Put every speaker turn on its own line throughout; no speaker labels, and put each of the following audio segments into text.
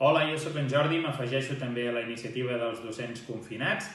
Hola, jo sóc en Jordi, m'afegeixo també a la iniciativa dels docents confinats.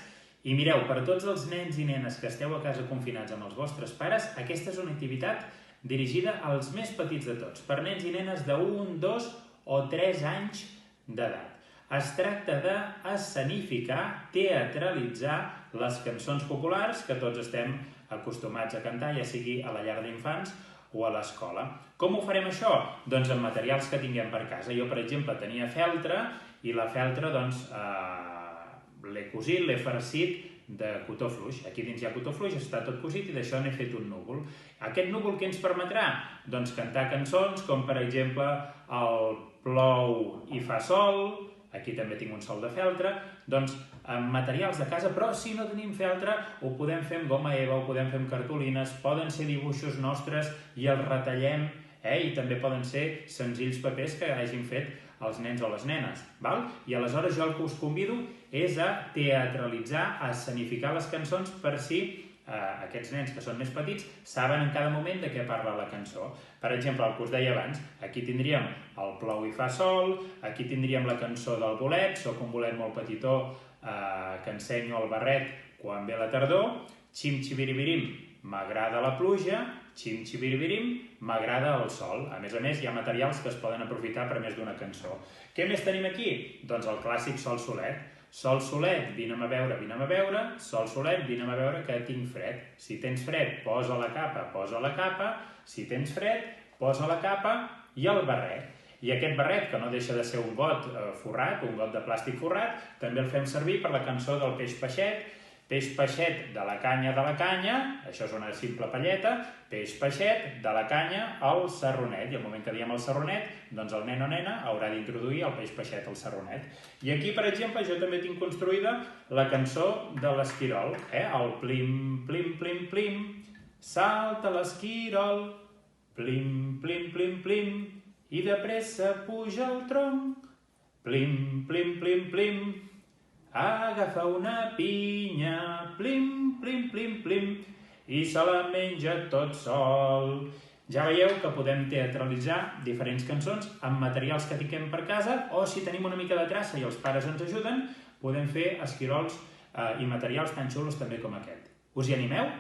I mireu, per tots els nens i nenes que esteu a casa confinats amb els vostres pares, aquesta és una activitat dirigida als més petits de tots, per nens i nenes de 1, 2 o 3 anys d'edat. Es tracta d'escenificar, teatralitzar les cançons populars que tots estem acostumats a cantar, ja sigui a la llar d'infants o a l'escola. Com ho farem això? Doncs amb materials que tinguem per casa. Jo, per exemple, tenia feltre i la feltre l'he cosit, l'he farcit de cotó fluix. Aquí dins hi ha cotó fluix, està tot cosit i d'això n'he fet un núvol. Aquest núvol què ens permetrà? Doncs cantar cançons com, per exemple, el plou i fa sol, aquí també tinc un sol de feltre, doncs amb materials de casa, però si no tenim feltre ho podem fer amb goma eva, ho podem fer amb cartolines, poden ser dibuixos nostres i els retallem, i també poden ser senzills papers que hagin fet els nens o les nenes. I aleshores jo el que us convido és a teatralitzar, a escenificar les cançons per si aquests nens que són més petits saben en cada moment de què parla la cançó. Per exemple, el que us deia abans, aquí tindríem el plou i fa sol, aquí tindríem la cançó del bolet, soc un bolet molt petitó que ensenyo el barret quan ve la tardor, xim-xibiribirim, m'agrada la pluja, xim-xibiribirim, m'agrada el sol. A més, hi ha materials que es poden aprofitar per més d'una cançó. Què més tenim aquí? Doncs el clàssic sol solet. Sol solet, vine'm a veure, sol solet, vine'm a veure que tinc fred. Si tens fred, posa la capa, si tens fred, posa la capa i el barret. I aquest barret, que no deixa de ser un got forrat, un got de plàstic forrat, també el fem servir per la cançó del peix peixet de la canya, això és una simple palleta, peix peixet de la canya al sarronet. I al moment que diem el sarronet, doncs el nen o nena haurà d'introduir el peix peixet al sarronet. I aquí, per exemple, jo també tinc construïda la cançó de l'esquirol, el plim, plim, plim, plim, salta l'esquirol, plim, plim, plim, plim, i de pressa puja el tronc, plim, plim, plim, plim, agafa una pinya, plim, plim, plim, plim, i se la menja tot sol. Ja veieu que podem teatralitzar diferents cançons amb materials que tinguem per casa, o si tenim una mica de traça i els pares ens ajuden, podem fer esquirols i materials tan xulos també com aquest. Us hi animeu?